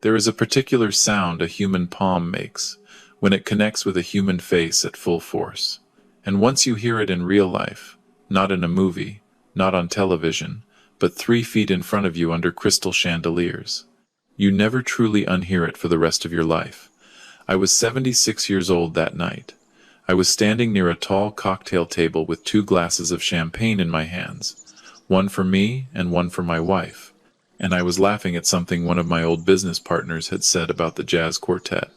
There is a particular sound a human palm makes when it connects with a human face at full force. And once you hear it in real life, not in a movie, not on television, but 3 feet in front of you under crystal chandeliers, you never truly unhear it for the rest of your life. I was 76 years old that night. I was standing near a tall cocktail table with 2 glasses of champagne in my hands, one for me and one for my wife, and I was laughing at something one of my old business partners had said about the jazz quartet.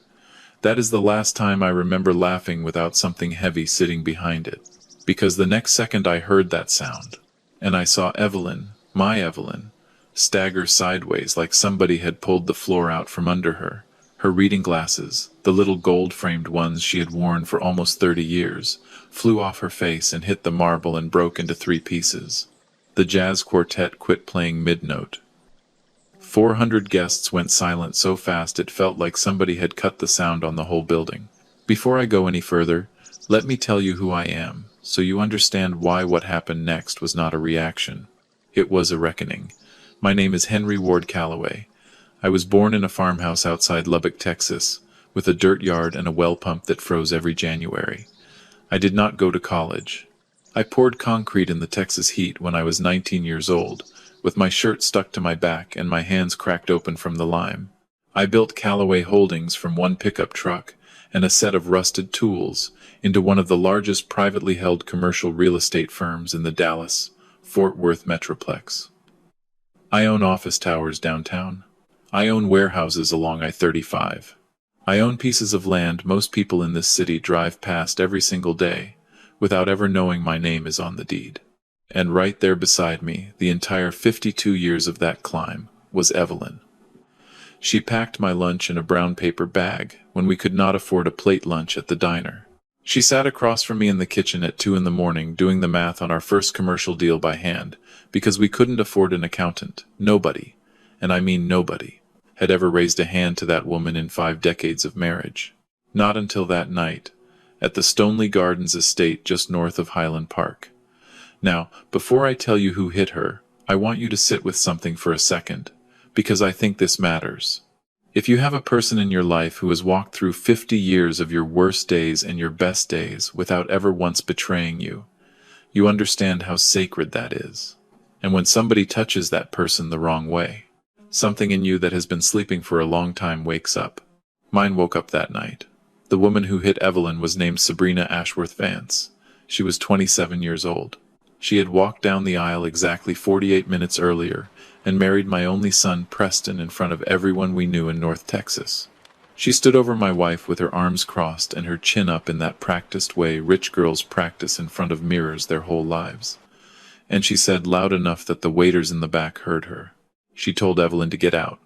That is the last time I remember laughing without something heavy sitting behind it, because the next second I heard that sound, and I saw Evelyn, my Evelyn, stagger sideways like somebody had pulled the floor out from under her. Her reading glasses, the little gold-framed ones she had worn for almost 30 years, flew off her face and hit the marble and broke into 3 pieces. The jazz quartet quit playing mid-note. 400 guests went silent so fast it felt like somebody had cut the sound on the whole building. Before I go any further, let me tell you who I am, so you understand why what happened next was not a reaction. It was a reckoning. My name is Henry Ward Calloway. I was born in a farmhouse outside Lubbock, Texas, with a dirt yard and a well pump that froze every January. I did not go to college. I poured concrete in the Texas heat when I was 19 years old, with my shirt stuck to my back and my hands cracked open from the lime. I built Callaway Holdings from one pickup truck and a set of rusted tools into one of the largest privately held commercial real estate firms in the Dallas-Fort Worth metroplex. I own office towers downtown. I own warehouses along I-35. I own pieces of land most people in this city drive past every single day, without ever knowing my name is on the deed. And right there beside me, the entire 52 years of that climb, was Evelyn. She packed my lunch in a brown paper bag when we could not afford a plate lunch at the diner. She sat across from me in the kitchen at 2 in the morning doing the math on our first commercial deal by hand, because we couldn't afford an accountant. Nobody, and I mean nobody, had ever raised a hand to that woman in 5 decades of marriage. Not until that night, at the Stoneleigh Gardens estate just north of Highland Park. Now, before I tell you who hit her, I want you to sit with something for a second, because I think this matters. If you have a person in your life who has walked through 50 years of your worst days and your best days without ever once betraying you, you understand how sacred that is. And when somebody touches that person the wrong way, something in you that has been sleeping for a long time wakes up. Mine woke up that night. The woman who hit Evelyn was named Sabrina Ashworth Vance. She was 27 years old. She had walked down the aisle exactly 48 minutes earlier and married my only son Preston in front of everyone we knew in North Texas. She stood over my wife with her arms crossed and her chin up in that practiced way rich girls practice in front of mirrors their whole lives. And she said loud enough that the waiters in the back heard her. She told Evelyn to get out,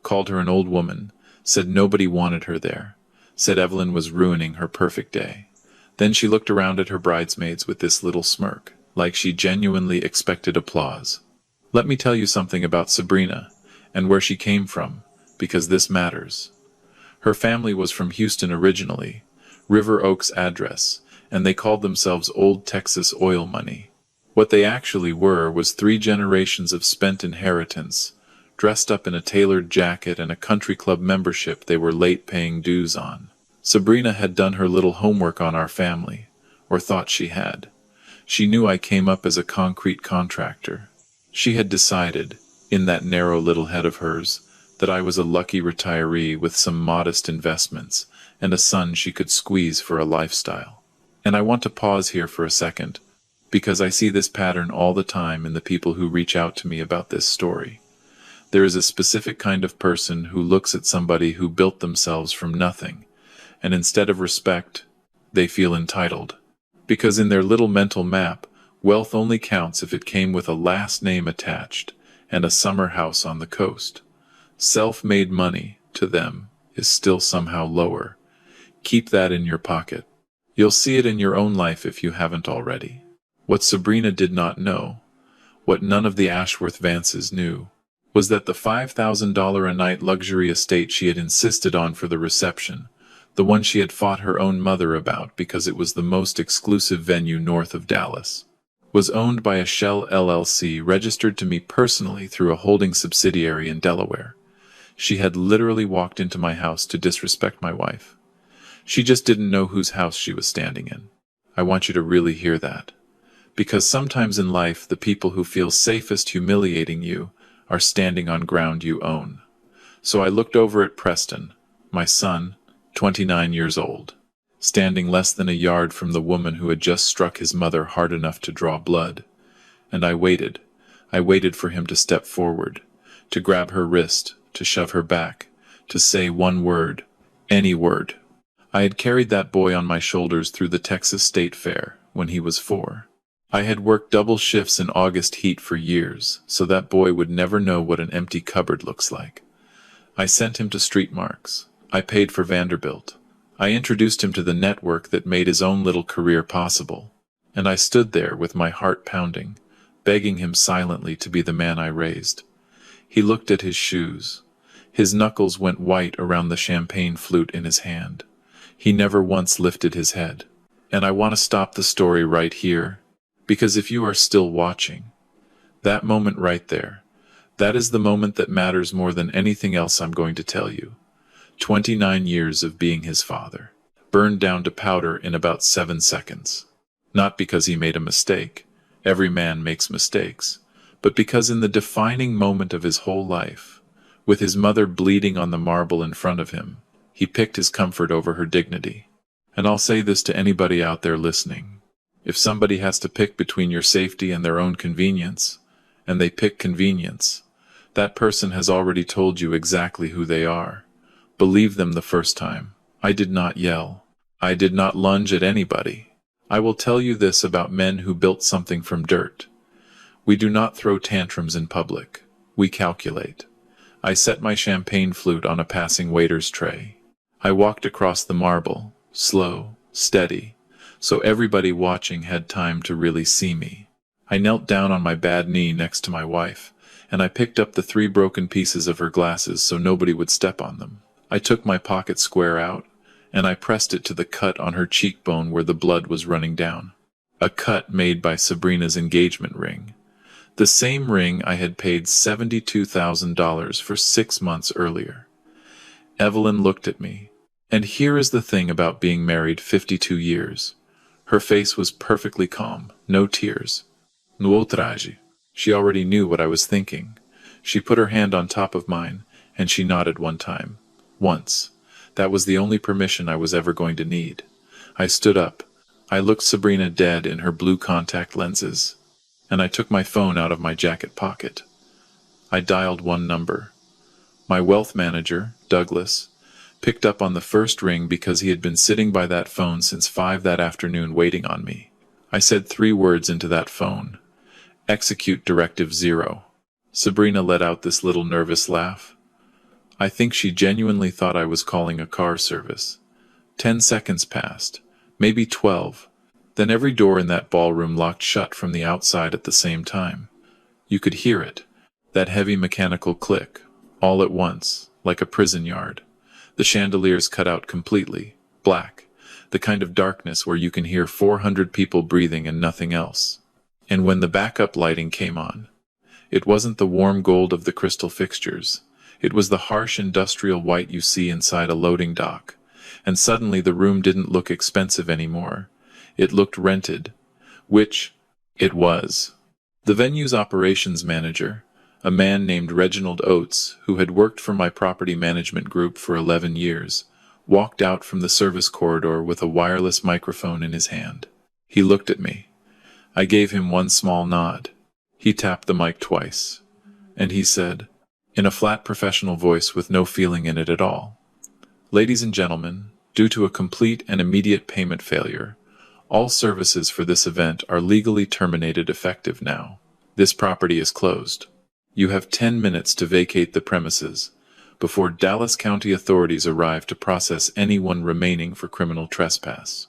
called her an old woman, said nobody wanted her there, said Evelyn was ruining her perfect day. Then she looked around at her bridesmaids with this little smirk, like she genuinely expected applause. Let me tell you something about Sabrina, and where she came from, because this matters. Her family was from Houston originally, River Oaks address, and they called themselves Old Texas Oil Money. What they actually were was 3 generations of spent inheritance, dressed up in a tailored jacket and a country club membership they were late paying dues on. Sabrina had done her little homework on our family, or thought she had. She knew I came up as a concrete contractor. She had decided, in that narrow little head of hers, that I was a lucky retiree with some modest investments and a son she could squeeze for a lifestyle. And I want to pause here for a second, because I see this pattern all the time in the people who reach out to me about this story. There is a specific kind of person who looks at somebody who built themselves from nothing, and instead of respect, they feel entitled. Because in their little mental map, wealth only counts if it came with a last name attached and a summer house on the coast. Self-made money, to them, is still somehow lower. Keep that in your pocket. You'll see it in your own life if you haven't already. What Sabrina did not know, what none of the Ashworth Vances knew, was that the $5,000 a night luxury estate she had insisted on for the reception, the one she had fought her own mother about because it was the most exclusive venue north of Dallas, was owned by a Shell LLC registered to me personally through a holding subsidiary in Delaware. She had literally walked into my house to disrespect my wife. She just didn't know whose house she was standing in. I want you to really hear that. Because sometimes in life, the people who feel safest humiliating you are standing on ground you own. So I looked over at Preston, my son, 29 years old, standing less than a yard from the woman who had just struck his mother hard enough to draw blood. And I waited. I waited for him to step forward, to grab her wrist, to shove her back, to say one word, any word. I had carried that boy on my shoulders through the Texas State Fair when he was 4. I had worked double shifts in August heat for years, so that boy would never know what an empty cupboard looks like. I sent him to street marks. I paid for Vanderbilt. I introduced him to the network that made his own little career possible. And I stood there with my heart pounding, begging him silently to be the man I raised. He looked at his shoes. His knuckles went white around the champagne flute in his hand. He never once lifted his head. And I want to stop the story right here, because if you are still watching, that moment right there, that is the moment that matters more than anything else I'm going to tell you. 29 years of being his father, burned down to powder in about 7 seconds. Not because he made a mistake, every man makes mistakes, but because in the defining moment of his whole life, with his mother bleeding on the marble in front of him, he picked his comfort over her dignity. And I'll say this to anybody out there listening. If somebody has to pick between your safety and their own convenience, and they pick convenience, that person has already told you exactly who they are. Believe them the first time. I did not yell. I did not lunge at anybody. I will tell you this about men who built something from dirt. We do not throw tantrums in public. We calculate. I set my champagne flute on a passing waiter's tray. I walked across the marble, slow, steady, so everybody watching had time to really see me. I knelt down on my bad knee next to my wife, and I picked up the 3 broken pieces of her glasses so nobody would step on them. I took my pocket square out, and I pressed it to the cut on her cheekbone where the blood was running down. A cut made by Sabrina's engagement ring. The same ring I had paid $72,000 for 6 months earlier. Evelyn looked at me, and here is the thing about being married 52 years. Her face was perfectly calm, no tears. No outrage. She already knew what I was thinking. She put her hand on top of mine, and she nodded one time. Once. That was the only permission I was ever going to need. I stood up. I looked Sabrina dead in her blue contact lenses, and I took my phone out of my jacket pocket. I dialed one number. My wealth manager, Douglas, picked up on the first ring because he had been sitting by that phone since 5 that afternoon waiting on me. I said 3 words into that phone. Execute Directive Zero. Sabrina let out this little nervous laugh. I think she genuinely thought I was calling a car service. 10 seconds passed, maybe 12. Then every door in that ballroom locked shut from the outside at the same time. You could hear it, that heavy mechanical click, all at once, like a prison yard. The chandeliers cut out completely, black, the kind of darkness where you can hear 400 people breathing and nothing else. And when the backup lighting came on, it wasn't the warm gold of the crystal fixtures. It was the harsh industrial white you see inside a loading dock. And suddenly the room didn't look expensive anymore. It looked rented. Which it was. The venue's operations manager, a man named Reginald Oates, who had worked for my property management group for 11 years, walked out from the service corridor with a wireless microphone in his hand. He looked at me. I gave him one small nod. He tapped the mic twice. And he said, in a flat professional voice with no feeling in it at all, "Ladies and gentlemen, due to a complete and immediate payment failure, all services for this event are legally terminated effective now. This property is closed. You have 10 minutes to vacate the premises before Dallas County authorities arrive to process anyone remaining for criminal trespass."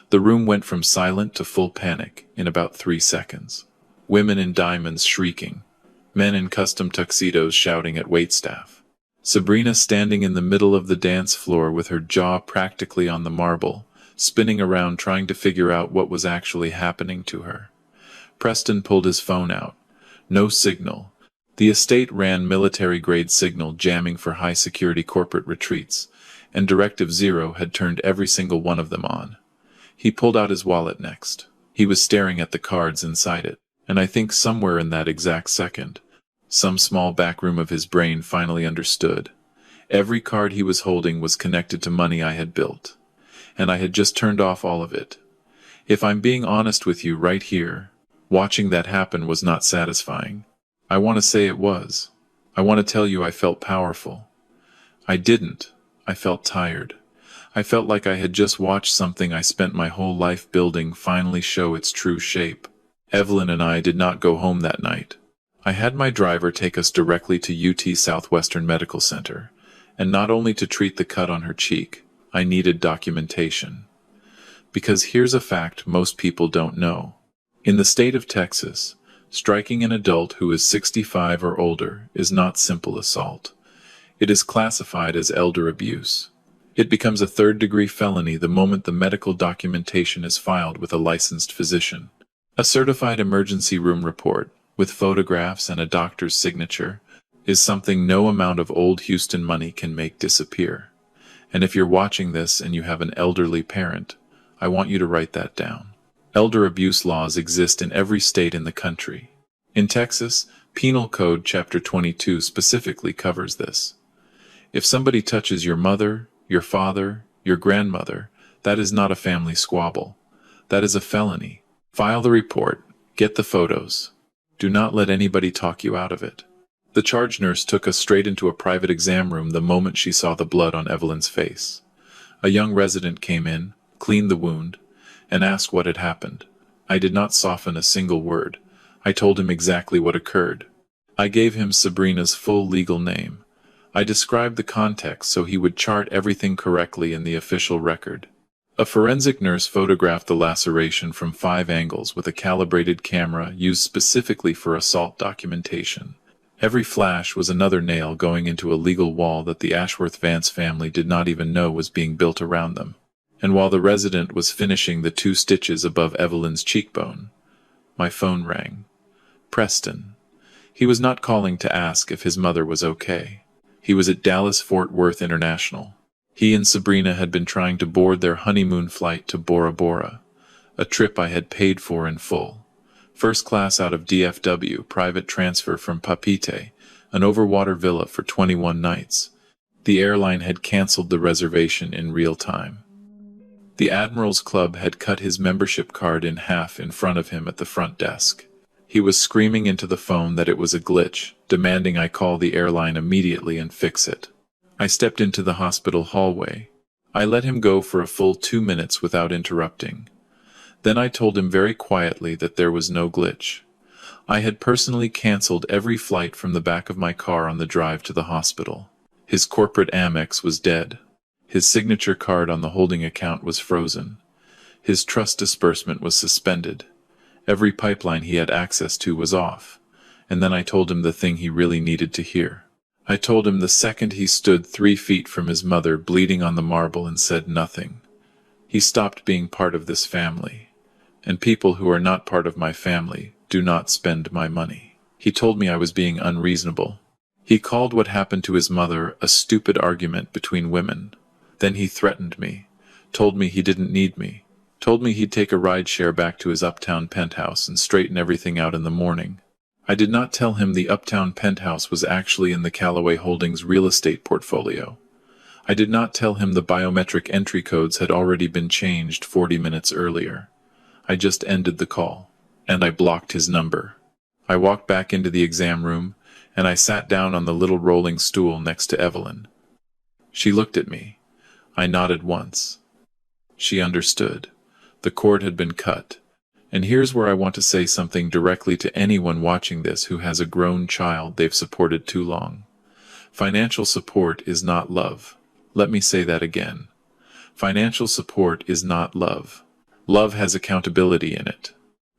The room went from silent to full panic in about 3 seconds. Women in diamonds shrieking, men in custom tuxedos shouting at waitstaff. Sabrina standing in the middle of the dance floor with her jaw practically on the marble, spinning around trying to figure out what was actually happening to her. Preston pulled his phone out. No signal. The estate ran military-grade signal jamming for high-security corporate retreats, and Directive Zero had turned every single one of them on. He pulled out his wallet next. He was staring at the cards inside it, and I think somewhere in that exact second, some small backroom of his brain finally understood. Every card he was holding was connected to money I had built, and I had just turned off all of it. If I'm being honest with you right here, watching that happen was not satisfying. I want to say it was. I want to tell you I felt powerful. I didn't. I felt tired. I felt like I had just watched something I spent my whole life building finally show its true shape. Evelyn and I did not go home that night. I had my driver take us directly to UT Southwestern Medical Center, and not only to treat the cut on her cheek, I needed documentation. Because here's a fact most people don't know. In the state of Texas, striking an adult who is 65 or older is not simple assault. It is classified as elder abuse. It becomes a third-degree felony the moment the medical documentation is filed with a licensed physician. A certified emergency room report, with photographs and a doctor's signature, is something no amount of old Houston money can make disappear. And if you're watching this and you have an elderly parent, I want you to write that down. Elder abuse laws exist in every state in the country. In Texas, Penal Code Chapter 22 specifically covers this. If somebody touches your mother, your father, your grandmother, that is not a family squabble. That is a felony. File the report. Get the photos. Do not let anybody talk you out of it. The charge nurse took us straight into a private exam room the moment she saw the blood on Evelyn's face. A young resident came in, cleaned the wound, and asked what had happened. I did not soften a single word. I told him exactly what occurred. I gave him Sabrina's full legal name. I described the context so he would chart everything correctly in the official record. A forensic nurse photographed the laceration from 5 angles with a calibrated camera used specifically for assault documentation. Every flash was another nail going into a legal wall that the Ashworth Vance family did not even know was being built around them. And while the resident was finishing the 2 stitches above Evelyn's cheekbone, my phone rang. Preston. He was not calling to ask if his mother was okay. He was at Dallas-Fort Worth International. He and Sabrina had been trying to board their honeymoon flight to Bora Bora, a trip I had paid for in full. First class out of DFW, private transfer from Papite, an overwater villa for 21 nights. The airline had canceled the reservation in real time. The Admiral's Club had cut his membership card in half in front of him at the front desk. He was screaming into the phone that it was a glitch, demanding I call the airline immediately and fix it. I stepped into the hospital hallway. I let him go for a full 2 minutes without interrupting. Then I told him very quietly that there was no glitch. I had personally canceled every flight from the back of my car on the drive to the hospital. His corporate Amex was dead. His signature card on the holding account was frozen. His trust disbursement was suspended. Every pipeline he had access to was off. And then I told him the thing he really needed to hear. I told him the second he stood 3 feet from his mother bleeding on the marble and said nothing. He stopped being part of this family. And people who are not part of my family do not spend my money. He told me I was being unreasonable. He called what happened to his mother a stupid argument between women. Then he threatened me, told me he didn't need me, told me he'd take a ride share back to his uptown penthouse and straighten everything out in the morning. I did not tell him the uptown penthouse was actually in the Calloway Holdings real estate portfolio. I did not tell him the biometric entry codes had already been changed 40 minutes earlier. I just ended the call, and I blocked his number. I walked back into the exam room, and I sat down on the little rolling stool next to Evelyn. She looked at me. I nodded once. She understood. The cord had been cut. And here's where I want to say something directly to anyone watching this who has a grown child they've supported too long. Financial support is not love. Let me say that again. Financial support is not love. Love has accountability in it.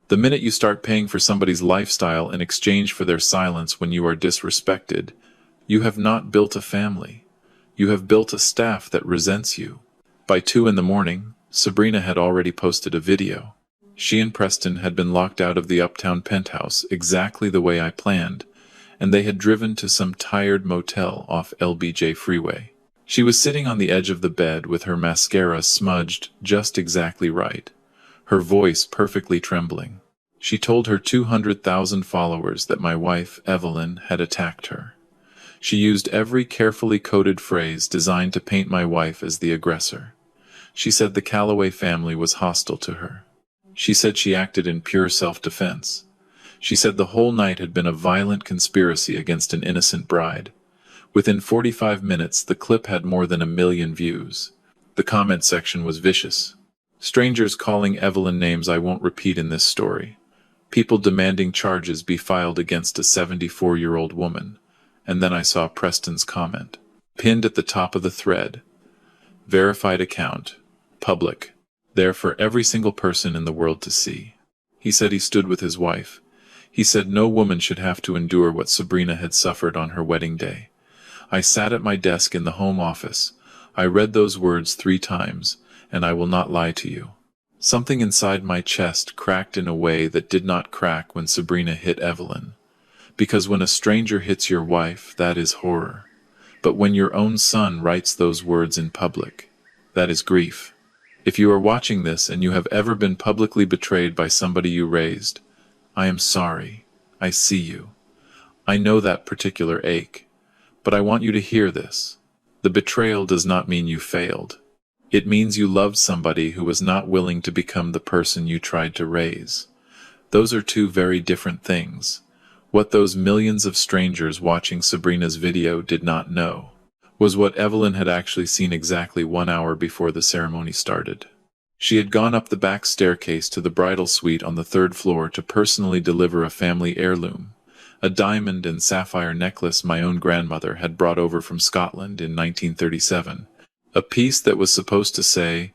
The minute you start paying for somebody's lifestyle in exchange for their silence when you are disrespected, you have not built a family. You have built a staff that resents you. By 2 a.m, Sabrina had already posted a video. She and Preston had been locked out of the uptown penthouse exactly the way I planned, and they had driven to some tired motel off LBJ Freeway. She was sitting on the edge of the bed with her mascara smudged just exactly right, her voice perfectly trembling. She told her 200,000 followers that my wife, Evelyn, had attacked her. She used every carefully coded phrase designed to paint my wife as the aggressor. She said the Calloway family was hostile to her. She said she acted in pure self-defense. She said the whole night had been a violent conspiracy against an innocent bride. Within 45 minutes, the clip had more than 1 million views. The comment section was vicious. Strangers calling Evelyn names I won't repeat in this story. People demanding charges be filed against a 74-year-old woman. And then I saw Preston's comment. Pinned at the top of the thread. Verified account. Public. There for every single person in the world to see. He said he stood with his wife. He said no woman should have to endure what Sabrina had suffered on her wedding day. I sat at my desk in the home office. I read those words 3 times, and I will not lie to you. Something inside my chest cracked in a way that did not crack when Sabrina hit Evelyn. Because when a stranger hits your wife, that is horror. But when your own son writes those words in public, that is grief. If you are watching this and you have ever been publicly betrayed by somebody you raised, I am sorry. I see you. I know that particular ache. But I want you to hear this. The betrayal does not mean you failed. It means you loved somebody who was not willing to become the person you tried to raise. Those are 2 very different things. What those millions of strangers watching Sabrina's video did not know was what Evelyn had actually seen exactly 1 hour before the ceremony started. She had gone up the back staircase to the bridal suite on the 3rd floor to personally deliver a family heirloom. A diamond and sapphire necklace my own grandmother had brought over from Scotland in 1937. A piece that was supposed to say,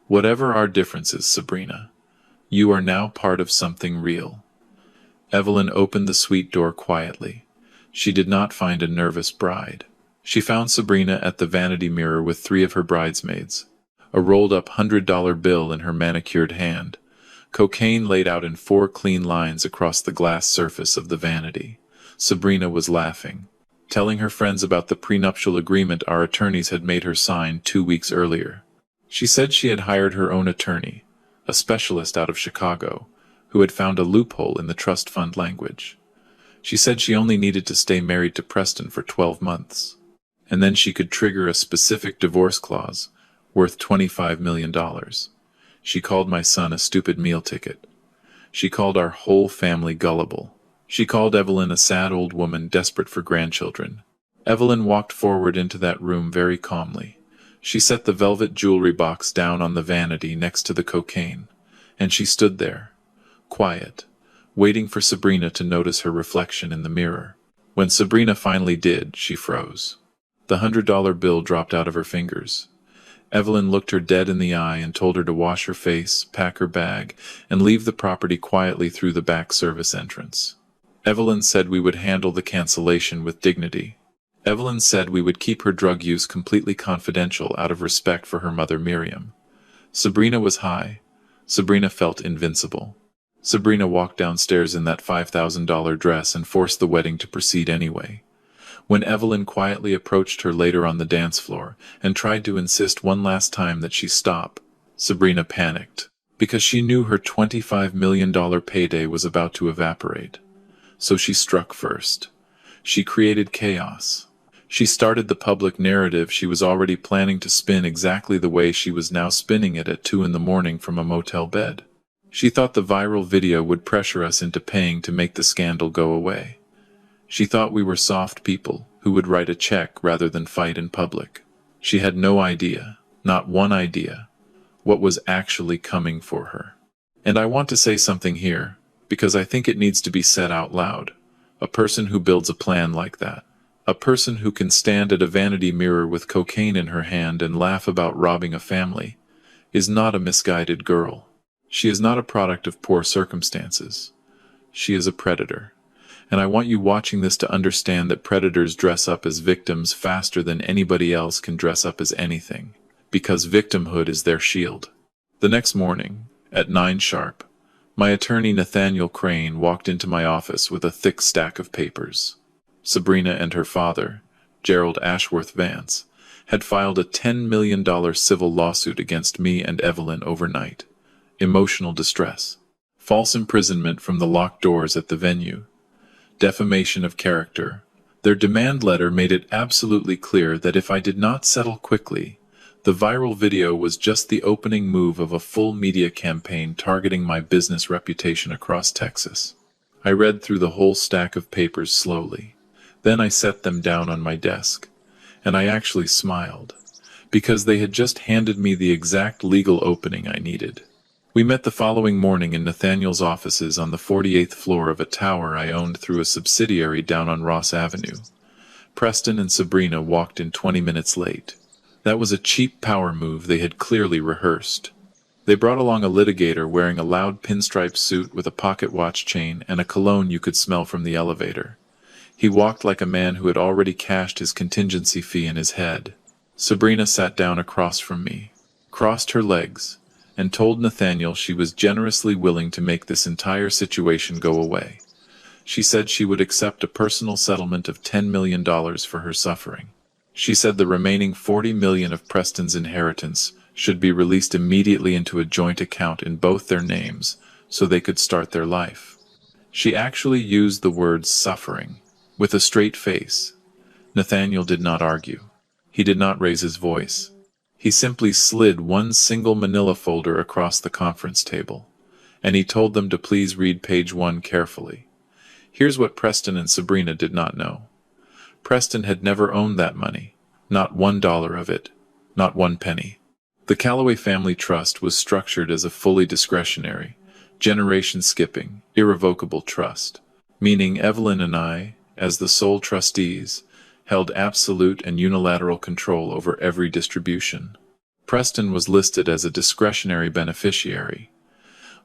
"Whatever our differences, Sabrina, you are now part of something real." Evelyn opened the suite door quietly. She did not find a nervous bride. She found Sabrina at the vanity mirror with 3 of her bridesmaids. A rolled-up $100 bill in her manicured hand. Cocaine laid out in 4 clean lines across the glass surface of the vanity. Sabrina was laughing, telling her friends about the prenuptial agreement our attorneys had made her sign 2 weeks earlier. She said she had hired her own attorney, a specialist out of Chicago, who had found a loophole in the trust fund language. She said she only needed to stay married to Preston for 12 months, and then she could trigger a specific divorce clause worth $25 million. She called my son a stupid meal ticket. She called our whole family gullible. She called Evelyn a sad old woman desperate for grandchildren. Evelyn walked forward into that room very calmly. She set the velvet jewelry box down on the vanity next to the cocaine, and she stood there, quiet, waiting for Sabrina to notice her reflection in the mirror. When Sabrina finally did, she froze. The $100 bill dropped out of her fingers. Evelyn looked her dead in the eye and told her to wash her face, pack her bag, and leave the property quietly through the back service entrance. Evelyn said we would handle the cancellation with dignity. Evelyn said we would keep her drug use completely confidential out of respect for her mother Miriam. Sabrina was high. Sabrina felt invincible. Sabrina walked downstairs in that $5,000 dress and forced the wedding to proceed anyway. When Evelyn quietly approached her later on the dance floor and tried to insist one last time that she stop, Sabrina panicked, because she knew her $25 million payday was about to evaporate. So she struck first. She created chaos. She started the public narrative she was already planning to spin exactly the way she was now spinning it at 2 in the morning from a motel bed. She thought the viral video would pressure us into paying to make the scandal go away. She thought we were soft people who would write a check rather than fight in public. She had no idea, not one idea, what was actually coming for her. And I want to say something here, because I think it needs to be said out loud. A person who builds a plan like that, a person who can stand at a vanity mirror with cocaine in her hand and laugh about robbing a family, is not a misguided girl. She is not a product of poor circumstances. She is a predator. And I want you watching this to understand that predators dress up as victims faster than anybody else can dress up as anything, because victimhood is their shield. The next morning, at 9 sharp, my attorney Nathaniel Crane walked into my office with a thick stack of papers. Sabrina and her father, Gerald Ashworth Vance, had filed a $10 million civil lawsuit against me and Evelyn overnight. Emotional distress, false imprisonment from the locked doors at the venue, defamation of character. Their demand letter made it absolutely clear that if I did not settle quickly, the viral video was just the opening move of a full media campaign targeting my business reputation across Texas. I read through the whole stack of papers slowly. Then I set them down on my desk, and I actually smiled, because they had just handed me the exact legal opening I needed. We met the following morning in Nathaniel's offices on the 48th floor of a tower I owned through a subsidiary down on Ross Avenue. Preston and Sabrina walked in 20 minutes late. That was a cheap power move they had clearly rehearsed. They brought along a litigator wearing a loud pinstripe suit with a pocket watch chain and a cologne you could smell from the elevator. He walked like a man who had already cashed his contingency fee in his head. Sabrina sat down across from me, crossed her legs, and told Nathaniel she was generously willing to make this entire situation go away. She said she would accept a personal settlement of $10 million for her suffering. She said the remaining $40 million of Preston's inheritance should be released immediately into a joint account in both their names so they could start their life. She actually used the words suffering, with a straight face. Nathaniel did not argue. He did not raise his voice. He simply slid one single manila folder across the conference table, and he told them to please read page 1 carefully. Here's what Preston and Sabrina did not know. Preston had never owned that money, not $1 of it, not 1 penny. The Calloway Family Trust was structured as a fully discretionary, generation-skipping, irrevocable trust, meaning Evelyn and I, as the sole trustees, held absolute and unilateral control over every distribution. Preston was listed as a discretionary beneficiary,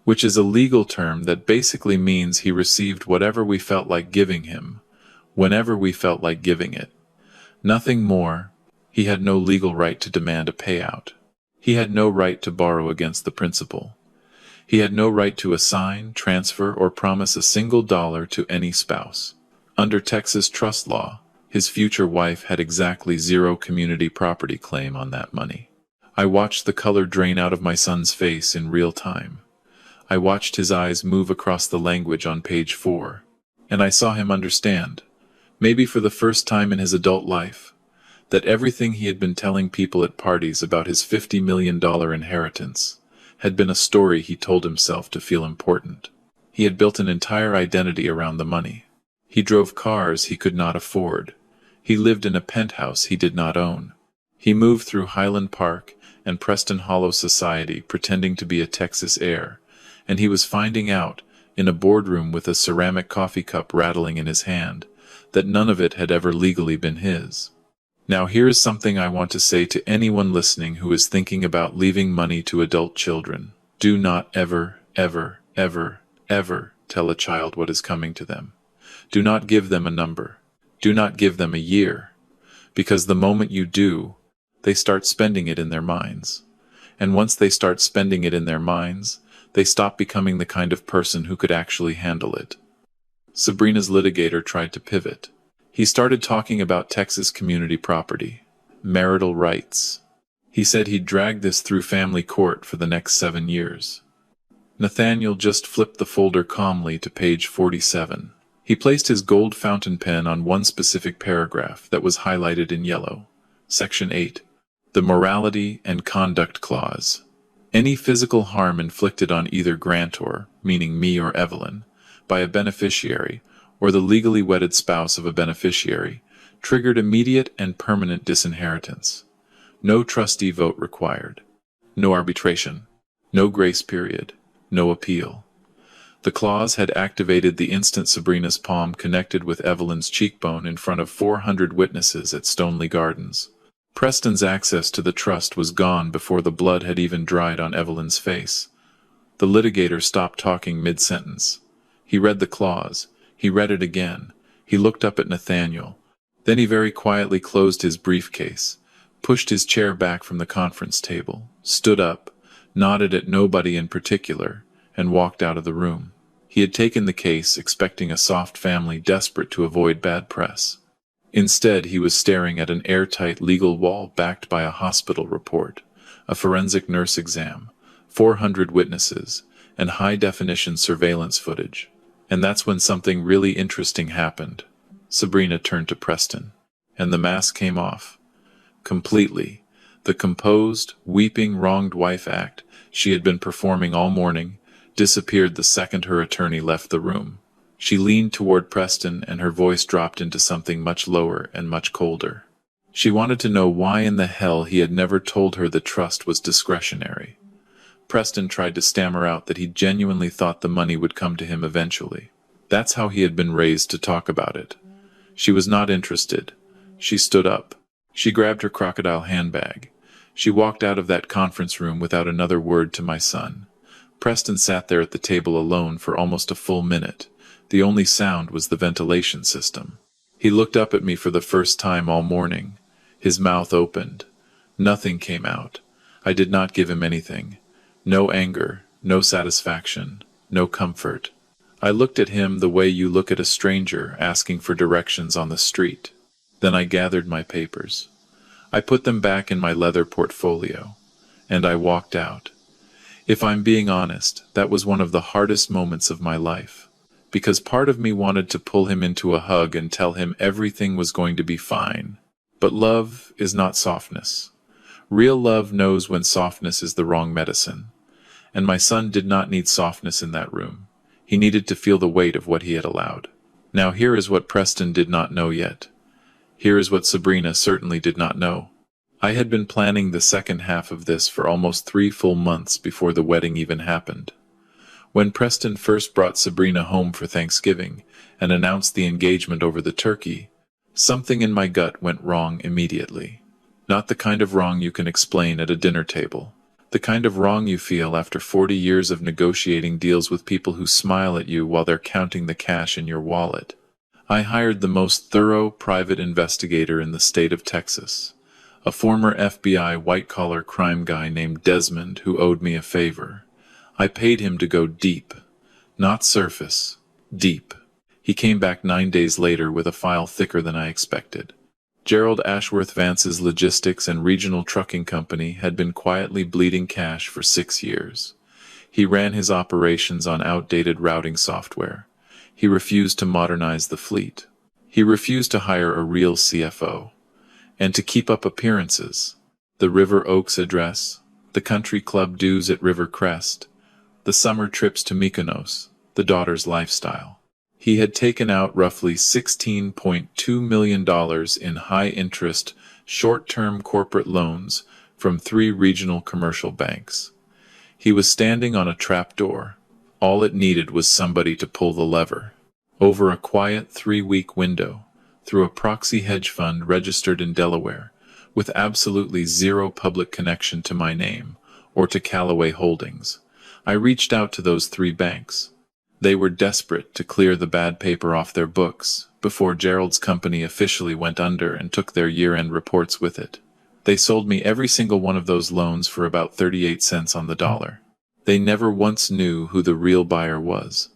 which is a legal term that basically means he received whatever we felt like giving him, whenever we felt like giving it. Nothing more. He had no legal right to demand a payout. He had no right to borrow against the principal. He had no right to assign, transfer, or promise a single dollar to any spouse. Under Texas trust law, his future wife had exactly 0 community property claim on that money. I watched the color drain out of my son's face in real time. I watched his eyes move across the language on page 4, and I saw him understand, maybe for the first time in his adult life, that everything he had been telling people at parties about his $50 million inheritance had been a story he told himself to feel important. He had built an entire identity around the money. He drove cars he could not afford. He lived in a penthouse he did not own. He moved through Highland Park and Preston Hollow society pretending to be a Texas heir, and he was finding out, in a boardroom with a ceramic coffee cup rattling in his hand, that none of it had ever legally been his. Now here is something I want to say to anyone listening who is thinking about leaving money to adult children. Do not ever, ever, ever, ever tell a child what is coming to them. Do not give them a number. Do not give them a year, because the moment you do, they start spending it in their minds. And once they start spending it in their minds, they stop becoming the kind of person who could actually handle it. Sabrina's litigator tried to pivot. He started talking about Texas community property, marital rights. He said he'd drag this through family court for the next 7 years. Nathaniel just flipped the folder calmly to page 47. He placed his gold fountain pen on one specific paragraph that was highlighted in yellow. Section 8. The Morality and Conduct Clause. Any physical harm inflicted on either grantor, meaning me or Evelyn, by a beneficiary, or the legally wedded spouse of a beneficiary, triggered immediate and permanent disinheritance. No trustee vote required. No arbitration. No grace period. No appeal. The clause had activated the instant Sabrina's palm connected with Evelyn's cheekbone in front of 400 witnesses at Stoneleigh Gardens. Preston's access to the trust was gone before the blood had even dried on Evelyn's face. The litigator stopped talking mid-sentence. He read the clause. He read it again. He looked up at Nathaniel. Then he very quietly closed his briefcase, pushed his chair back from the conference table, stood up, nodded at nobody in particular, and walked out of the room. He had taken the case expecting a soft family desperate to avoid bad press. Instead, he was staring at an airtight legal wall backed by a hospital report, a forensic nurse exam, 400 witnesses, and high-definition surveillance footage. And that's when something really interesting happened. Sabrina turned to Preston, and the mask came off. Completely. The composed, weeping, wronged wife act she had been performing all morning disappeared the second her attorney left the room. She leaned toward Preston, and her voice dropped into something much lower and much colder. She wanted to know why in the hell he had never told her the trust was discretionary. Preston tried to stammer out that he genuinely thought the money would come to him eventually. That's how he had been raised to talk about it. She was not interested. She stood up. She grabbed her crocodile handbag. She walked out of that conference room without another word to my son. Preston sat there at the table alone for almost a full minute. The only sound was the ventilation system. He looked up at me for the first time all morning. His mouth opened. Nothing came out. I did not give him anything. No anger, no satisfaction, no comfort. I looked at him the way you look at a stranger asking for directions on the street. Then I gathered my papers. I put them back in my leather portfolio, and I walked out. If I'm being honest, that was one of the hardest moments of my life, because part of me wanted to pull him into a hug and tell him everything was going to be fine. But love is not softness. Real love knows when softness is the wrong medicine. And my son did not need softness in that room. He needed to feel the weight of what he had allowed. Now here is what Preston did not know yet. Here is what Sabrina certainly did not know. I had been planning the second half of this for almost 3 full months before the wedding even happened. When Preston first brought Sabrina home for Thanksgiving and announced the engagement over the turkey, something in my gut went wrong immediately. Not the kind of wrong you can explain at a dinner table. The kind of wrong you feel after 40 years of negotiating deals with people who smile at you while they're counting the cash in your wallet. I hired the most thorough private investigator in the state of Texas, a former FBI white-collar crime guy named Desmond who owed me a favor. I paid him to go deep. Not surface. Deep. He came back 9 days later with a file thicker than I expected. Gerald Ashworth Vance's logistics and regional trucking company had been quietly bleeding cash for 6 years. He ran his operations on outdated routing software. He refused to modernize the fleet. He refused to hire a real CFO. And to keep up appearances, the River Oaks address, the country club dues at River Crest, the summer trips to Mykonos, the daughter's lifestyle. He had taken out roughly $16.2 million in high-interest, short-term corporate loans from 3 regional commercial banks. He was standing on a trapdoor. All it needed was somebody to pull the lever. Over a quiet 3-week window, through a proxy hedge fund registered in Delaware, with absolutely zero public connection to my name or to Calloway Holdings, I reached out to those 3 banks. They were desperate to clear the bad paper off their books before Gerald's company officially went under and took their year-end reports with it. They sold me every single one of those loans for about 38 cents on the dollar. They never once knew who the real buyer was.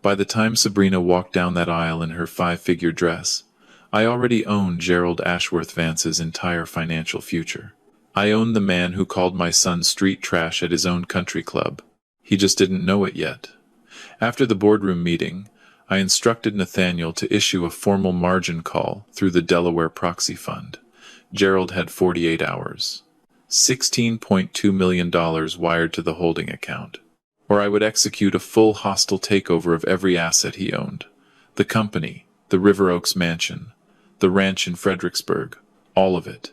By the time Sabrina walked down that aisle in her 5-figure dress, I already owned Gerald Ashworth Vance's entire financial future. I owned the man who called my son street trash at his own country club. He just didn't know it yet. After the boardroom meeting, I instructed Nathaniel to issue a formal margin call through the Delaware Proxy Fund. Gerald had 48 hours. $16.2 million wired to the holding account, or I would execute a full hostile takeover of every asset he owned. The company, the River Oaks mansion, the ranch in Fredericksburg, all of it.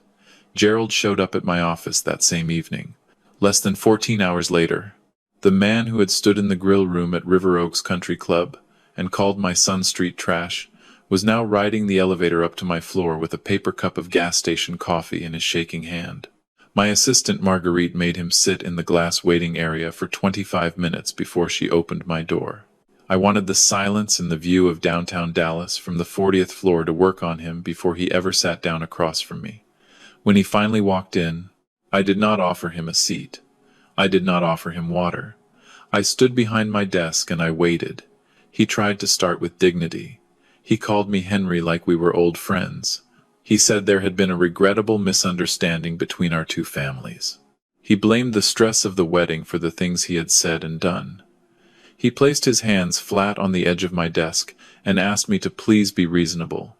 Gerald showed up at my office that same evening. Less than 14 hours later, the man who had stood in the grill room at River Oaks Country Club and called my son street trash was now riding the elevator up to my floor with a paper cup of gas station coffee in his shaking hand. My assistant Marguerite made him sit in the glass waiting area for 25 minutes before she opened my door. I wanted the silence and the view of downtown Dallas from the 40th floor to work on him before he ever sat down across from me. When he finally walked in, I did not offer him a seat. I did not offer him water. I stood behind my desk and I waited. He tried to start with dignity. He called me Henry like we were old friends. He said there had been a regrettable misunderstanding between our two families. He blamed the stress of the wedding for the things he had said and done. He placed his hands flat on the edge of my desk and asked me to please be reasonable.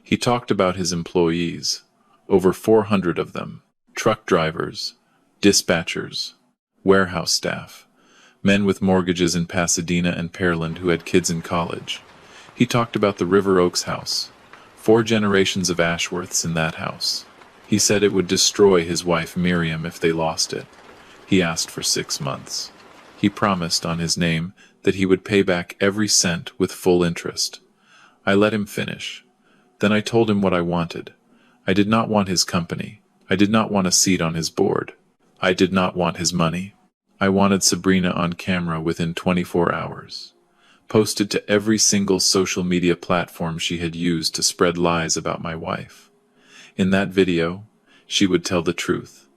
He talked about his employees, over 400 of them, truck drivers, dispatchers, warehouse staff, men with mortgages in Pasadena and Pearland who had kids in college. He talked about the River Oaks house, 4 generations of Ashworths in that house. He said it would destroy his wife Miriam if they lost it. He asked for 6 months. He promised on his name that he would pay back every cent with full interest. I let him finish. Then I told him what I wanted. I did not want his company. I did not want a seat on his board. I did not want his money. I wanted Sabrina on camera within 24 hours. Posted to every single social media platform she had used to spread lies about my wife. In that video, she would tell the truth.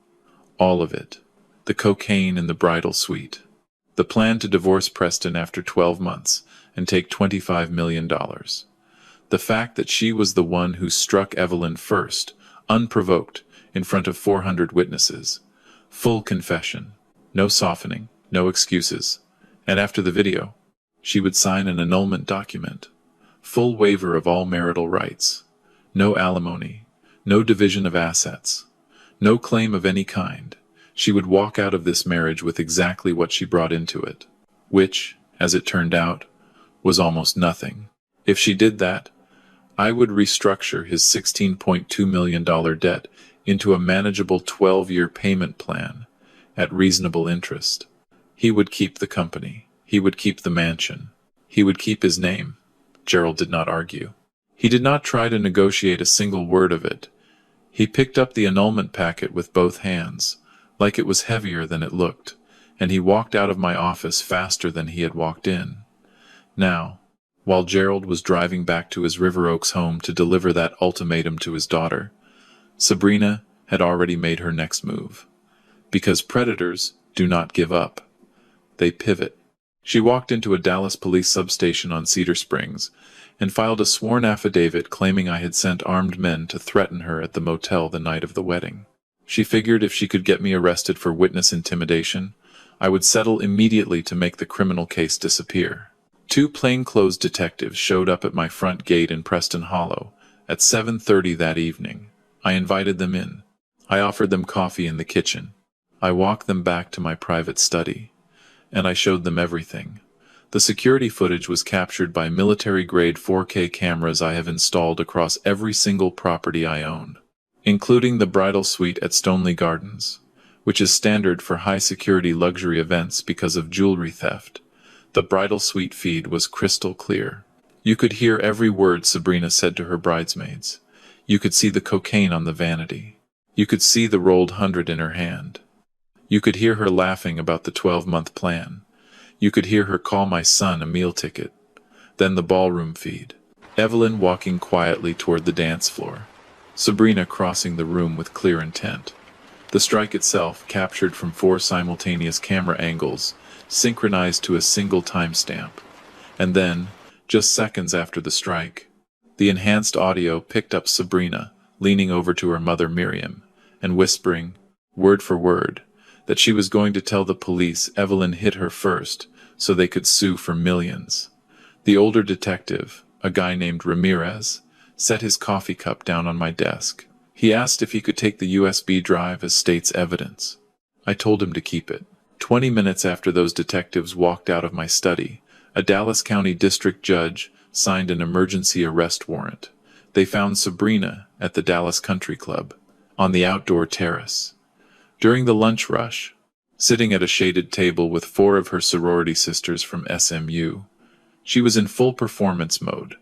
All of it. The cocaine in the bridal suite. The plan to divorce Preston after 12 months and take $25 million. The fact that she was the one who struck Evelyn first, unprovoked, in front of 400 witnesses. Full confession. No softening, no excuses. And after the video, she would sign an annulment document. Full waiver of all marital rights. No alimony. No division of assets. No claim of any kind. She would walk out of this marriage with exactly what she brought into it. Which, as it turned out, was almost nothing. If she did that, I would restructure his $16.2 million debt into a manageable 12-year payment plan at reasonable interest. He would keep the company. He would keep the mansion. He would keep his name. Gerald did not argue. He did not try to negotiate a single word of it. He picked up the annulment packet with both hands, like it was heavier than it looked, and he walked out of my office faster than he had walked in. Now, while Gerald was driving back to his River Oaks home to deliver that ultimatum to his daughter, Sabrina had already made her next move. Because predators do not give up. They pivot. She walked into a Dallas police substation on Cedar Springs and filed a sworn affidavit claiming I had sent armed men to threaten her at the motel the night of the wedding. She figured if she could get me arrested for witness intimidation, I would settle immediately to make the criminal case disappear. 2 plainclothes detectives showed up at my front gate in Preston Hollow at 7:30 that evening. I invited them in. I offered them coffee in the kitchen. I walked them back to my private study, and I showed them everything. The security footage was captured by military-grade 4K cameras I have installed across every single property I own, including the bridal suite at Stoneleigh Gardens, which is standard for high-security luxury events because of jewelry theft. The bridal suite feed was crystal clear. You could hear every word Sabrina said to her bridesmaids. You could see the cocaine on the vanity. You could see the rolled 100 in her hand. You could hear her laughing about the 12-month plan. You could hear her call my son a meal ticket. Then the ballroom feed. Evelyn walking quietly toward the dance floor. Sabrina crossing the room with clear intent. The strike itself, captured from 4 simultaneous camera angles, synchronized to a single timestamp. And then, just seconds after the strike, the enhanced audio picked up Sabrina, leaning over to her mother Miriam, and whispering, word for word, that she was going to tell the police Evelyn hit her first so they could sue for millions. The older detective, a guy named Ramirez, set his coffee cup down on my desk. He asked if he could take the USB drive as state's evidence. I told him to keep it. 20 minutes after those detectives walked out of my study, a Dallas County district judge signed an emergency arrest warrant. They found Sabrina at the Dallas Country Club, on the outdoor terrace. During the lunch rush, sitting at a shaded table with 4 of her sorority sisters from SMU, she was in full performance mode,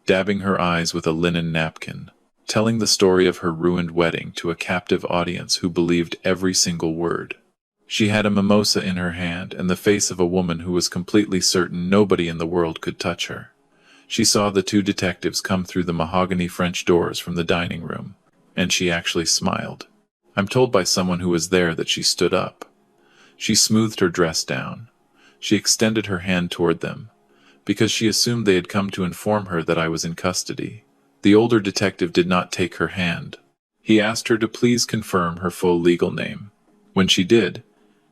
dabbing her eyes with a linen napkin, telling the story of her ruined wedding to a captive audience who believed every single word. She had a mimosa in her hand and the face of a woman who was completely certain nobody in the world could touch her. She saw the 2 detectives come through the mahogany French doors from the dining room, and she actually smiled. I'm told by someone who was there that she stood up. She smoothed her dress down. She extended her hand toward them, because she assumed they had come to inform her that I was in custody. The older detective did not take her hand. He asked her to please confirm her full legal name. When she did,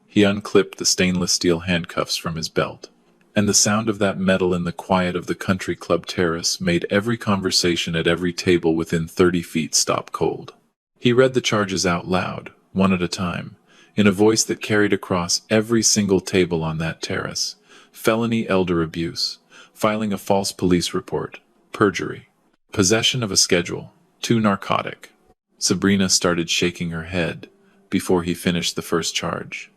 he unclipped the stainless steel handcuffs from his belt. And the sound of that metal in the quiet of the country club terrace made every conversation at every table within 30 feet stop cold. He read the charges out loud, one at a time, in a voice that carried across every single table on that terrace. Felony elder abuse, filing a false police report, perjury, possession of a schedule, 2 narcotic. Sabrina started shaking her head before he finished the first charge.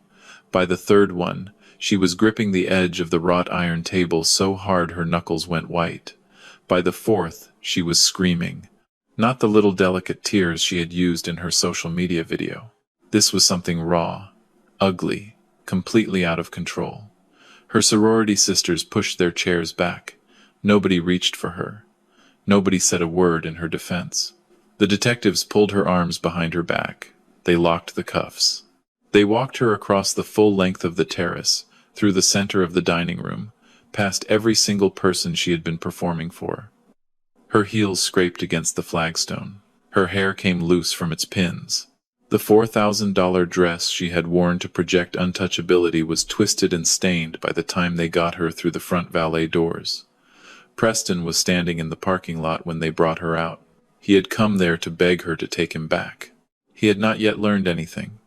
By the third one, she was gripping the edge of the wrought iron table so hard her knuckles went white. By the fourth, she was screaming. Not the little delicate tears she had used in her social media video. This was something raw, ugly, completely out of control. Her sorority sisters pushed their chairs back. Nobody reached for her. Nobody said a word in her defense. The detectives pulled her arms behind her back. They locked the cuffs. They walked her across the full length of the terrace, through the center of the dining room, past every single person she had been performing for. Her heels scraped against the flagstone. Her hair came loose from its pins. The $4,000 dress she had worn to project untouchability was twisted and stained by the time they got her through the front valet doors. Preston was standing in the parking lot when they brought her out. He had come there to beg her to take him back. He had not yet learned anything.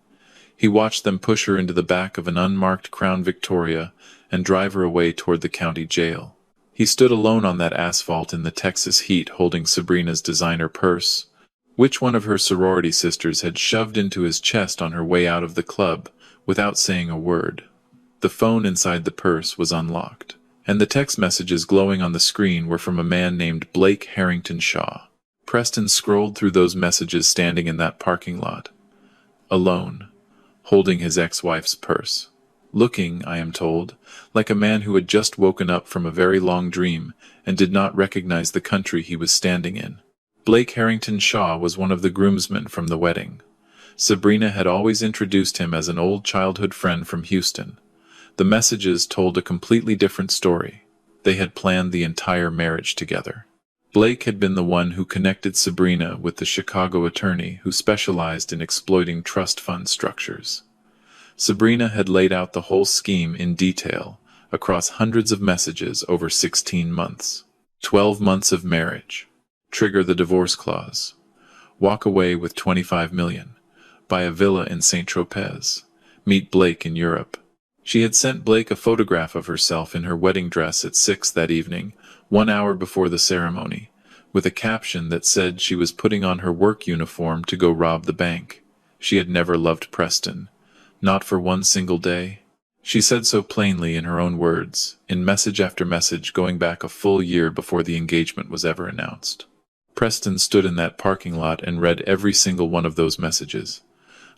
He watched them push her into the back of an unmarked Crown Victoria and drive her away toward the county jail. He stood alone on that asphalt in the Texas heat holding Sabrina's designer purse, which one of her sorority sisters had shoved into his chest on her way out of the club without saying a word. The phone inside the purse was unlocked, and the text messages glowing on the screen were from a man named Blake Harrington Shaw. Preston scrolled through those messages standing in that parking lot, alone, holding his ex-wife's purse, looking, I am told, like a man who had just woken up from a very long dream and did not recognize the country he was standing in. Blake Harrington Shaw was one of the groomsmen from the wedding. Sabrina had always introduced him as an old childhood friend from Houston. The messages told a completely different story. They had planned the entire marriage together. Blake had been the one who connected Sabrina with the Chicago attorney who specialized in exploiting trust fund structures. Sabrina had laid out the whole scheme in detail, across hundreds of messages over 16 months. 12 months of marriage. Trigger the divorce clause. Walk away with $25 million. Buy a villa in St. Tropez. Meet Blake in Europe. She had sent Blake a photograph of herself in her wedding dress at 6 that evening, 1 hour before the ceremony, with a caption that said she was putting on her work uniform to go rob the bank. She had never loved Preston. Not for one single day. She said so plainly in her own words, in message after message going back a full year before the engagement was ever announced. Preston stood in that parking lot and read every single one of those messages.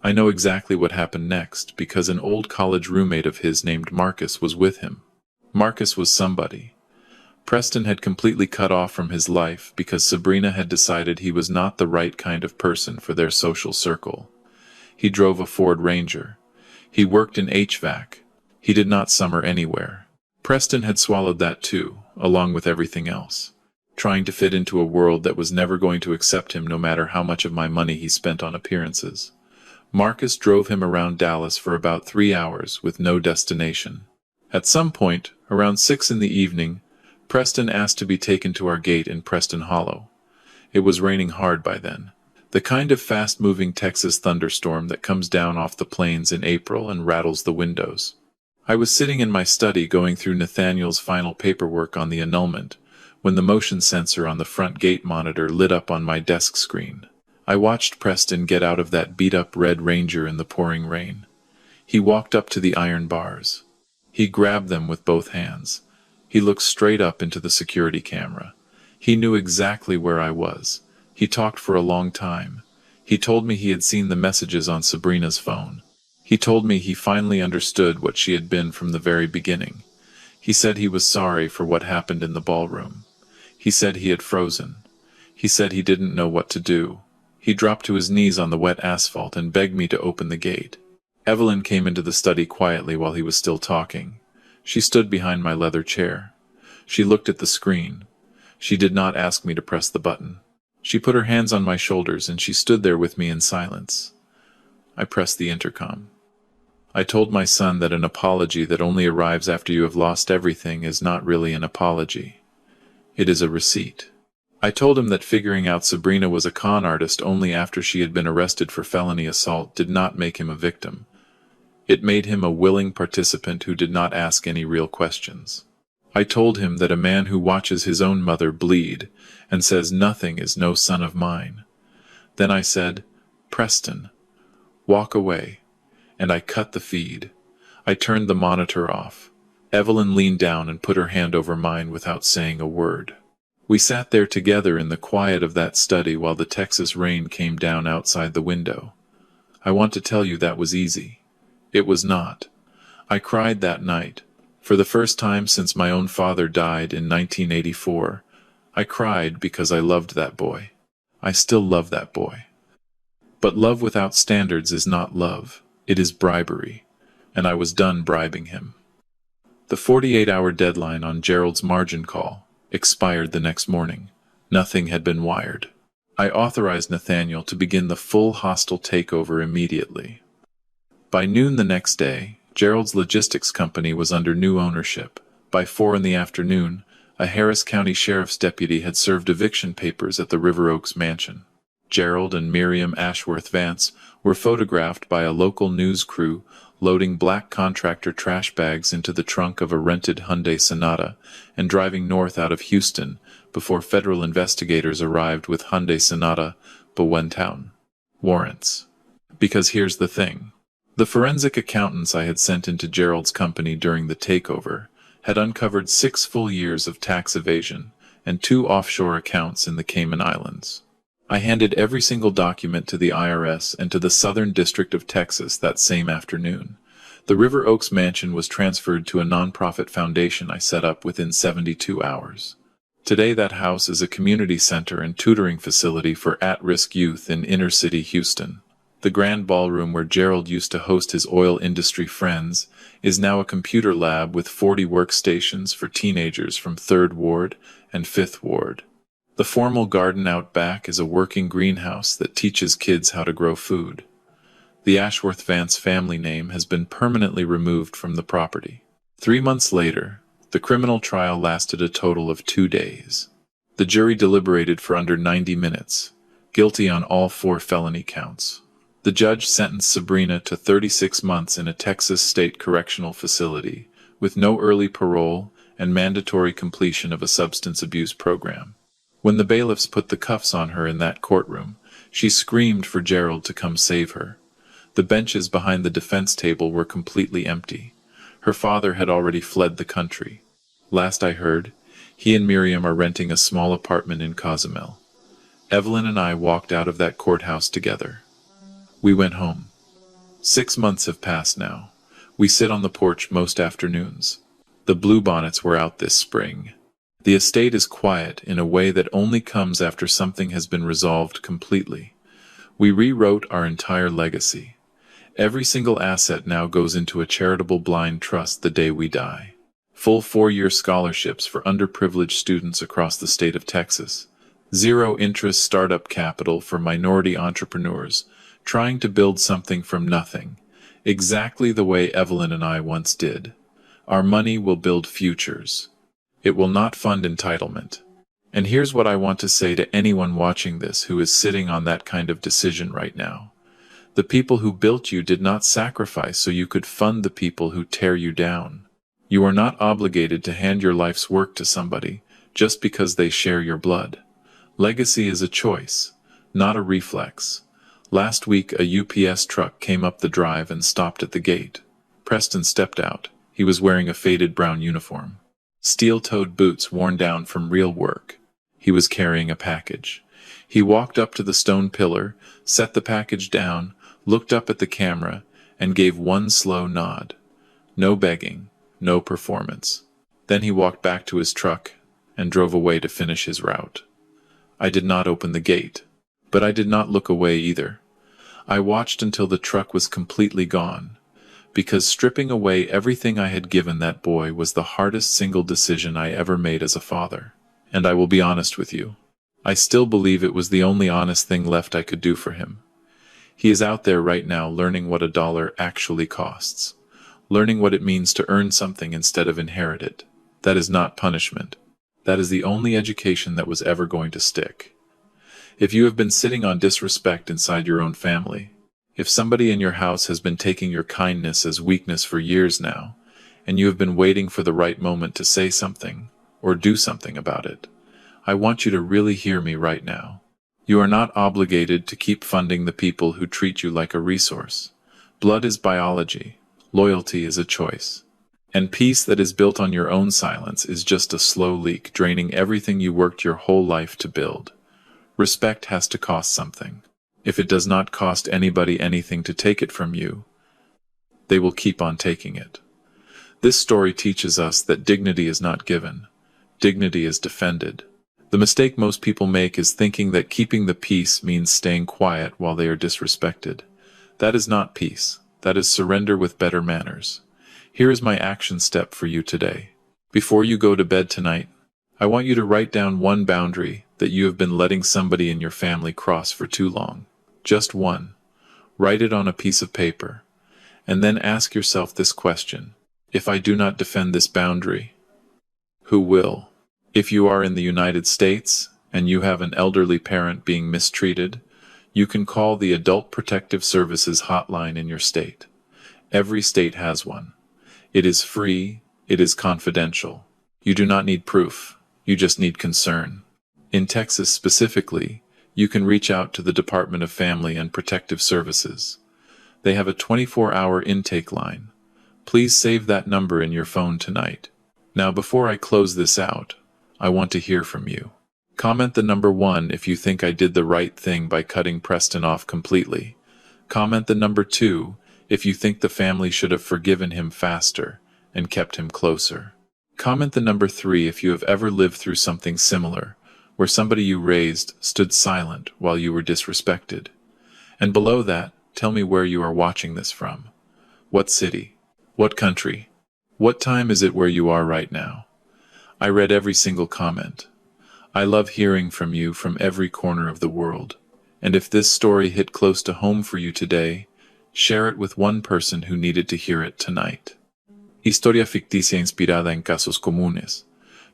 I know exactly what happened next because an old college roommate of his named Marcus was with him. Marcus was somebody. Preston had completely cut off from his life because Sabrina had decided he was not the right kind of person for their social circle. He drove a Ford Ranger. He worked in HVAC. He did not summer anywhere. Preston had swallowed that too, along with everything else, trying to fit into a world that was never going to accept him no matter how much of my money he spent on appearances. Marcus drove him around Dallas for about 3 hours with no destination. At some point, around 6 in the evening, Preston asked to be taken to our gate in Preston Hollow. It was raining hard by then. The kind of fast-moving Texas thunderstorm that comes down off the plains in April and rattles the windows. I was sitting in my study going through Nathaniel's final paperwork on the annulment when the motion sensor on the front gate monitor lit up on my desk screen. I watched Preston get out of that beat-up Red Ranger in the pouring rain. He walked up to the iron bars. He grabbed them with both hands. He looked straight up into the security camera. He knew exactly where I was. He talked for a long time. He told me he had seen the messages on Sabrina's phone. He told me he finally understood what she had been from the very beginning. He said he was sorry for what happened in the ballroom. He said he had frozen. He said he didn't know what to do. He dropped to his knees on the wet asphalt and begged me to open the gate. Evelyn came into the study quietly while he was still talking. She stood behind my leather chair. She looked at the screen. She did not ask me to press the button. She put her hands on my shoulders and she stood there with me in silence. I pressed the intercom. I told my son that an apology that only arrives after you have lost everything is not really an apology. It is a receipt. I told him that figuring out Sabrina was a con artist only after she had been arrested for felony assault did not make him a victim. It made him a willing participant who did not ask any real questions. I told him that a man who watches his own mother bleed and says nothing is no son of mine. Then I said, "Preston, walk away," and I cut the feed. I turned the monitor off. Evelyn leaned down and put her hand over mine without saying a word. We sat there together in the quiet of that study while the Texas rain came down outside the window. I want to tell you that was easy. It was not. I cried that night. For the first time since my own father died in 1984, I cried because I loved that boy. I still love that boy. But love without standards is not love. It is bribery. And I was done bribing him. The 48-hour deadline on Gerald's margin call expired the next morning. Nothing had been wired. I authorized Nathaniel to begin the full hostile takeover immediately. By noon the next day, Gerald's logistics company was under new ownership. By 4 in the afternoon, a Harris County Sheriff's deputy had served eviction papers at the River Oaks mansion. Gerald and Miriam Ashworth Vance were photographed by a local news crew loading black contractor trash bags into the trunk of a rented Hyundai Sonata and driving north out of Houston before federal investigators arrived with Hyundai Sonata Bowentown warrants. Because here's the thing. The forensic accountants I had sent into Gerald's company during the takeover had uncovered 6 full years of tax evasion and 2 offshore accounts in the Cayman Islands. I handed every single document to the IRS and to the Southern District of Texas that same afternoon. The River Oaks mansion was transferred to a nonprofit foundation I set up within 72 hours. Today that house is a community center and tutoring facility for at-risk youth in inner-city Houston. The grand ballroom where Gerald used to host his oil industry friends is now a computer lab with 40 workstations for teenagers from 3rd Ward and 5th Ward. The formal garden out back is a working greenhouse that teaches kids how to grow food. The Ashworth Vance family name has been permanently removed from the property. 3 months later, the criminal trial lasted a total of 2 days. The jury deliberated for under 90 minutes, guilty on all 4 felony counts. The judge sentenced Sabrina to 36 months in a Texas state correctional facility, with no early parole and mandatory completion of a substance abuse program. When the bailiffs put the cuffs on her in that courtroom, she screamed for Gerald to come save her. The benches behind the defense table were completely empty. Her father had already fled the country. Last I heard, he and Miriam are renting a small apartment in Cozumel. Evelyn and I walked out of that courthouse together. We went home. 6 months have passed now. We sit on the porch most afternoons. The bluebonnets were out this spring. The estate is quiet in a way that only comes after something has been resolved completely. We rewrote our entire legacy. Every single asset now goes into a charitable blind trust the day we die. Full 4-year scholarships for underprivileged students across the state of Texas. 0-interest startup capital for minority entrepreneurs trying to build something from nothing, exactly the way Evelyn and I once did. Our money will build futures. It will not fund entitlement. And here's what I want to say to anyone watching this who is sitting on that kind of decision right now. The people who built you did not sacrifice so you could fund the people who tear you down. You are not obligated to hand your life's work to somebody just because they share your blood. Legacy is a choice, not a reflex. Last week a UPS truck came up the drive and stopped at the gate. Preston stepped out. He was wearing a faded brown uniform. Steel-toed boots worn down from real work. He was carrying a package. He walked up to the stone pillar, set the package down, looked up at the camera, and gave one slow nod. No begging, no performance. Then he walked back to his truck and drove away to finish his route. I did not open the gate, but I did not look away either. I watched until the truck was completely gone, because stripping away everything I had given that boy was the hardest single decision I ever made as a father. And I will be honest with you. I still believe it was the only honest thing left I could do for him. He is out there right now learning what $1 actually costs. Learning what it means to earn something instead of inherit it. That is not punishment. That is the only education that was ever going to stick. If you have been sitting on disrespect inside your own family, if somebody in your house has been taking your kindness as weakness for years now, and you have been waiting for the right moment to say something, or do something about it, I want you to really hear me right now. You are not obligated to keep funding the people who treat you like a resource. Blood is biology. Loyalty is a choice. And peace that is built on your own silence is just a slow leak draining everything you worked your whole life to build. Respect has to cost something. If it does not cost anybody anything to take it from you, they will keep on taking it. This story teaches us that dignity is not given. Dignity is defended. The mistake most people make is thinking that keeping the peace means staying quiet while they are disrespected. That is not peace. That is surrender with better manners. Here is my action step for you today. Before you go to bed tonight, I want you to write down one boundary that you have been letting somebody in your family cross for too long. Just one. Write it on a piece of paper. And then ask yourself this question. If I do not defend this boundary, who will? If you are in the United States and you have an elderly parent being mistreated, you can call the Adult Protective Services hotline in your state. Every state has one. It is free. It is confidential. You do not need proof. You just need concern. In Texas specifically, you can reach out to the Department of Family and Protective Services. They have a 24-hour intake line. Please save that number in your phone tonight. Now, before I close this out, I want to hear from you. Comment the number 1 if you think I did the right thing by cutting Preston off completely. Comment the number 2 if you think the family should have forgiven him faster and kept him closer. Comment the number 3 if you have ever lived through something similar, where somebody you raised stood silent while you were disrespected. And below that, tell me where you are watching this from. What city? What country? What time is it where you are right now? I read every single comment. I love hearing from you from every corner of the world. And if this story hit close to home for you today, share it with one person who needed to hear it tonight. Historia ficticia inspirada en casos comunes,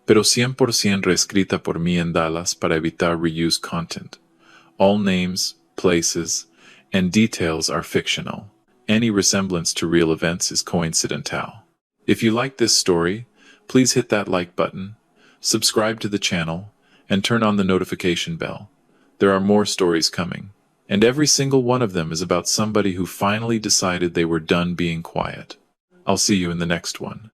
pero 100% reescrita por mí en Dallas para evitar reuse content. All names, places, and details are fictional. Any resemblance to real events is coincidental. If you like this story, please hit that like button, subscribe to the channel, and turn on the notification bell. There are more stories coming, and every single one of them is about somebody who finally decided they were done being quiet. I'll see you in the next one.